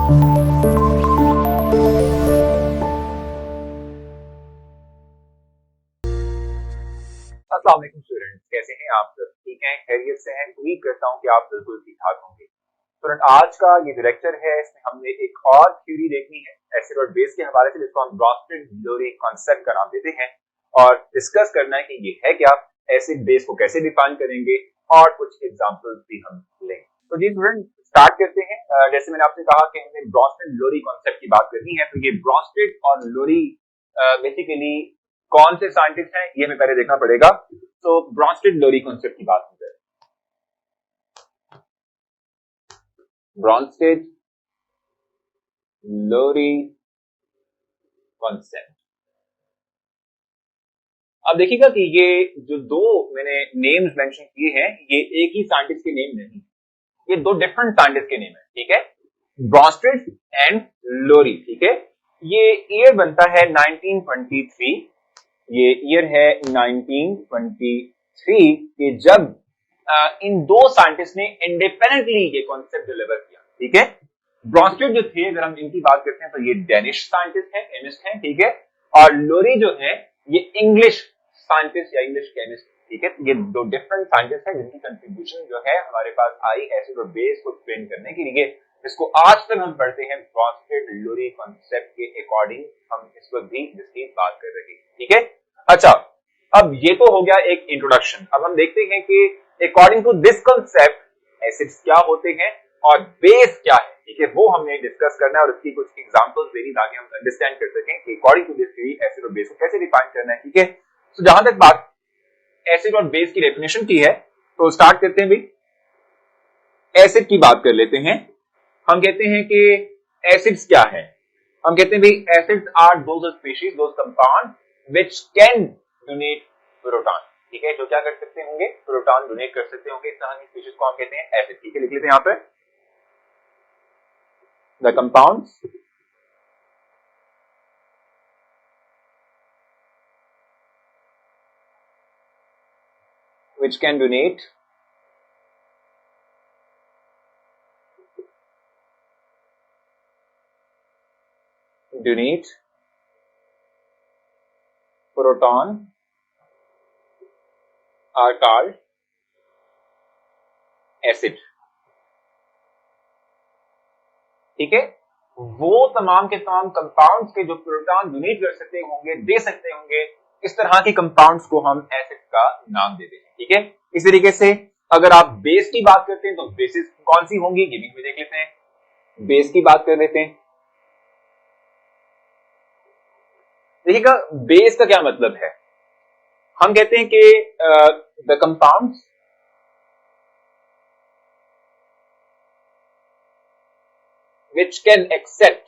अस्सलाम वालेकुम स्टूडेंट्स, कैसे हैं आप सब? ठीक हैं, खैरियत से हैं? उम्मीद करता हूं कि आप बिल्कुल ठीक ठाक होंगे। स्टूडेंट, आज का ये जो लेक्चर है इसमें हमने एक और थ्योरी देखनी है एसिड और बेस के हवाले से, जिसको हम ब्रॉन्स्टेड-लोरी कॉन्सेप्ट का नाम देते हैं, और डिस्कस करना है कि ये है क्या, एसिड बेस को कैसे डिफाइन करेंगे, और कुछ एग्जांपल्स भी हम लेंगे। तो जी स्टूडेंट, स्टार्ट करते हैं। जैसे मैंने आपसे कहा कि हमने ब्रॉन्स्टेड-लोरी कॉन्सेप्ट की बात करनी है, तो ये ब्रॉन्स्टेड और लोरी बेसिकली कौन से साइंटिस्ट हैं ये हमें पहले देखना पड़ेगा। तो ब्रॉन्स्टेड-लोरी कॉन्सेप्ट की बात करें, ब्रॉन्स्टेड-लोरी कॉन्सेप्ट। अब देखिएगा कि ये जो दो मैंने नेम्स मेंशन किए हैं, ये एक ही साइंटिस्ट के नेम नहीं, ये दो डिफरेंट साइंटिस्ट के नेम है। ठीक है, ब्रॉन्स्टेड एंड लोरी। ठीक है, ये ईयर बनता है 1923। ये ईयर है 1923 कि जब इन दो साइंटिस्ट ने इंडिपेंडेंटली ये कॉन्सेप्ट डिलीवर किया। ठीक है, ब्रॉन्स्टेड जो थे, अगर हम इनकी बात करते हैं तो ये डेनिश साइंटिस्ट हैं, केमिस्ट हैं। ठीक है, और लोरी जो है ये इंग्लिश साइंटिस्ट या इंग्लिश केमिस्ट। ठीक है, ये दो डिफरेंट साइंटिस्ट हैं जिनकी कंट्रीब्यूशन जो है हमारे पास आई एसिड और बेस को एक्सप्लेन करने के लिए, जिसको आज तक हम पढ़ते हैं ब्रॉन्स्टेड-लोरी कॉन्सेप्ट के अकॉर्डिंग। हम इस वक्त भी जिसकी बात कर रहे हैं। ठीक है, अच्छा, अब ये तो हो गया एक इंट्रोडक्शन। अब हम देखते हैं कि according to this concept acids क्या होते हैं और बेस क्या है। ठीक है, वो हमने डिस्कस करना है और उसकी कुछ एग्जांपल्स देनी ताकि हम अंडरस्टैंड कर सकें कि according to this theory acid और बेस को कैसे डिफाइन करना है। ठीक है, तो जहां तक बात एसिड और बेस की डेफिनेशन की है, तो स्टार्ट करते हैं भाई। एसिड की बात कर लेते हैं। हम कहते हैं कि एसिड्स क्या है। हम कहते हैं भाई acids are those species, those compound which can donate proton. ठीक है, जो क्या कर सकते होंगे, प्रोटॉन डोनेट कर सकते होंगे। इस तरह की स्पीशीज को हम कहते हैं एसिड। ठीक है, लिख लेते हैं यहां पे, the compounds which can donate proton are called acid. ठीक है, वो तमाम के तमाम कंपाउंड्स के जो प्रोटॉन डोनेट कर सकते होंगे, दे सकते होंगे, इस तरह के कंपाउंड्स को हम एसिड का नाम देते हैं। ठीक है, इस तरीके से अगर आप बेस की बात करते हैं तो बेसिस कौन सी होंगी ये भी देख लेते हैं। बेस की बात कर लेते हैं। देखिएगा बेस का क्या मतलब है। हम कहते हैं कि the compounds which can accept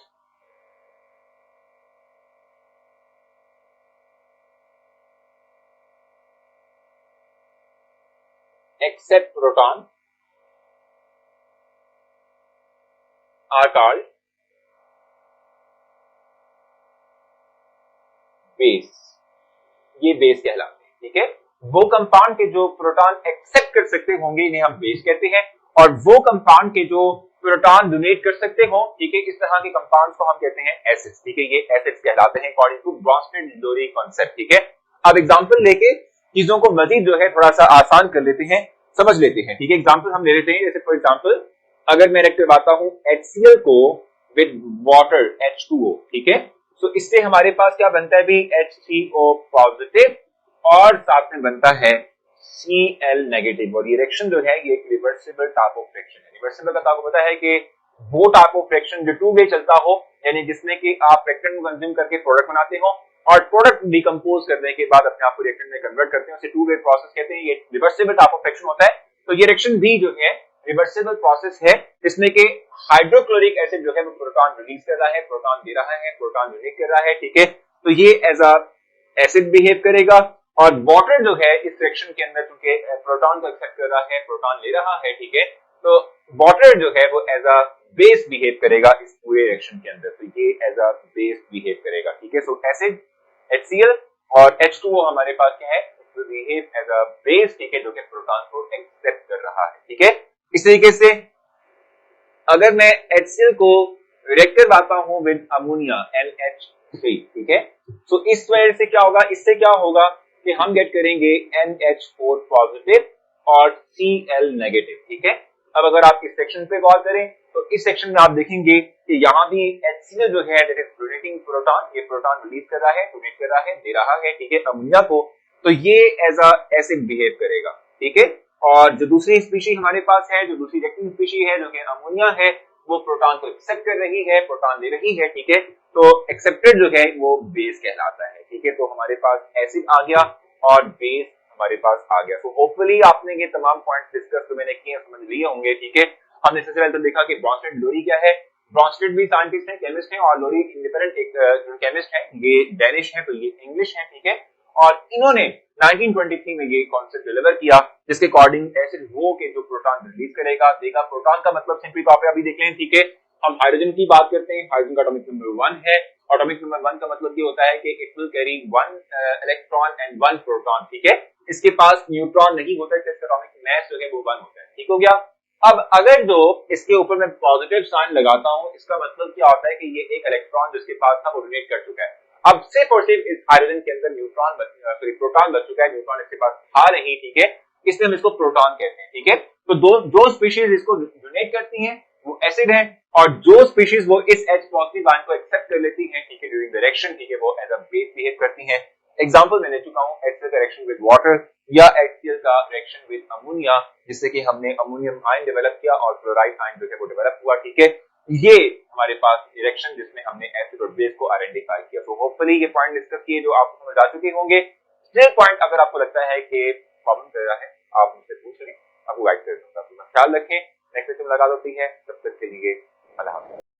proton are called base. ये बेस कहलाते हैं। ठीक है, वो कंपाउंड के जो प्रोटॉन एक्सेप्ट कर सकते होंगे इन्हें हम बेस कहते हैं, और वो कंपाउंड के जो प्रोटॉन डोनेट कर सकते हो, ठीक है, इस तरह के कंपाउंड्स को हम कहते हैं एसिड्स। ठीक है, ये एसिड्स कहलाते हैं अकॉर्डिंग टू ब्रॉन्स्टेड-लोरी कॉन्सेप्ट। ठीक है, अब एग्जांपल लेके चीजों को मजीद जो है थोड़ा सा आसान कर लेते हैं, समझ लेते हैं। ठीक है, एग्जांपल हम ले लेते हैं। जैसे फॉर एग्जांपल अगर मैं रख करवाता हूं HCl को विद वाटर H2O। ठीक है, तो इससे हमारे पास क्या बनता है भी HCO पॉजिटिव और साथ में बनता है Cl नेगेटिव। और ये रिएक्शन जो है ये एक रिवर्सिबल टाइप ऑफ रिएक्शन है। रिवर्सिबल का आपको पता है कि वो टाइप ऑफ रिएक्शन जो टू वे चलता हो, यानी जिसमें कि आप रिएक्टेंट को कंज्यूम करके प्रोडक्ट बनाते हो और प्रोडक्ट डिकम्पोज करने के बाद अपने आप को रिएक्टेंट में कन्वर्ट करते हैं, उसे टू वे प्रोसेस कहते हैं। ये रिवर्सिबल टाइप ऑफ रिएक्शन होता है। तो ये रिएक्शन भी जो है रिवर्सिबल प्रोसेस है, जिसमें कि हाइड्रोक्लोरिक एसिड जो है वो प्रोटॉन रिलीज कर रहा है, प्रोटॉन दे रहा है, प्रोटॉन डोनेट कर रहा है। ठीक है, तो ये एज अ एसिड बिहेव करेगा। और वाटर जो है इस रिएक्शन के अंदर चूंकि प्रोटॉन को एक्सेप्ट कर रहा है, प्रोटॉन ले रहा है, ठीक है, तो वाटर जो है वो एज अ बेस बिहेव करेगा इस पूरे रिएक्शन के अंदर। तो ये एज अ बेस बिहेव करेगा। ठीक है, सो एसिड HCl और H2O हमारे पास क्या है, बिहेव एज अ बेस। ठीक है, जो कि प्रोटॉन को एक्सेप्ट कर रहा है। ठीक है, इस तरीके से अगर मैं HCl को रिएक्ट करवाता हूं विद अमोनिया NH3, ठीक है। सो इस वजह से क्या होगा, इससे क्या होगा कि हम गेट करेंगे NH4 पॉजिटिव और Cl नेगेटिव, ठीक है। अब अगर आप इस सेक्शन पे गौर करें तो इस सेक्शन में आप देखेंगे कि यहाँ भी HCl जो है दैट इज डोनेटिंग प्रोटॉन, ये प्रोटॉन रिलीज कर रहा है, डोनेट कर रहा है, दे रहा है, ठीक है, अमोनिया को। तो ये एज अ एसिड बिहेव करेगा, ठीक है। और जो दूसरी स्पीशी हमारे पास है, जो दूसरी रिएक्टिंग स्पीशी है जो कि अमोनिया है, वो प्रोटॉन को एक्सेप्ट कर रही है, प्रोटॉन दे रही है, ठीक है। तो एक्सेप्टेड जो है वो बेस कहलाता है, ठीक है। तो हमारे पास एसिड आ गया और बेस हमारे पास आ गया। तो होपफुली आपने ये तमाम पॉइंट्स डिस्कस तो मैंने किए समझ लिए होंगे, ठीक है। हमने सबसे पहले तो देखा कि ब्रॉन्स्टेड लोरी क्या है। ब्रॉन्स्टेड भी साइंटिस्ट हैं, केमिस्ट हैं, और लोरी इंडिपेंडेंट एक केमिस्ट है, ये डेनिश है तो ये इंग्लिश है, ठीक है। और इन्होंने 1923 में ये कॉन्सेप्ट डिलीवर किया जिसके अकॉर्डिंग एसिड वो के जो प्रोटॉन रिलीज करेगा देगा। प्रोटॉन का मतलब सिंपली तौर पे अभी देख लें, ठीक है। हम हाइड्रोजन की बात करते हैं, हाइड्रोजन का एटॉमिक नंबर 1 है। एटॉमिक नंबर 1 का मतलब ये होता है कि it will carry 1 electron and 1 proton, ठीक है। इसके पास न्यूट्रॉन नहीं होता है, इसका एटॉमिक मास जो है वो 1 होता है, ठीक हो गया। अब अगर जो इसके ऊपर मैं पॉजिटिव साइन लगाता हूं, इसका मतलब क्या होता है कि ये एक इलेक्ट्रॉन जिसके पास था वो डोनेट कर चुका है। अब सिर्फ और सिर्फ इस हाइड्रोजन के अंदर न्यूट्रॉन प्रोटॉन बच चुका है, न्यूट्रॉन इसके पास था नहीं, ठीक है, इसलिए हम इसको प्रोटॉन कहते हैं, ठीक है। तो जो स्पीशीज इसको डोनेट करती हैं वो एसिड है, और जो स्पीशीज वो इस H पॉजिटिव आयन को एक्सेप्ट कर लेती हैं, ठीक है, ड्यूरिंग द रिएक्शन, ठीक है, वो एज अ बेस बिहेव करती हैं। एग्जांपल मैं ले चुका हूं HCl का रिएक्शन विद वाटर या HCl का रिएक्शन विद अमोनिया, जिससे कि हमने अमोनियम आयन डेवलप किया और क्लोराइड आयन जो है वो डेवलप हुआ, ठीक है। ये हमारे पास रिएक्शन जिसमें हमने एसिड और बेस को आइडेंटिफाई किया। तो होपफुली ये पॉइंट डिस्कस किए जो आपको समझ आ चुके होंगे। स्टिल पॉइंट अगर आपको लगता है कि प्रॉब्लम कर रहा है, आप मुझसे पूछ लें, आपको गाइड कर दूंगा। ख्याल रखें, नेक्स्ट सेशन मुलाकात होती है, तब तक के लिए अल्लाह हाफ़िज़।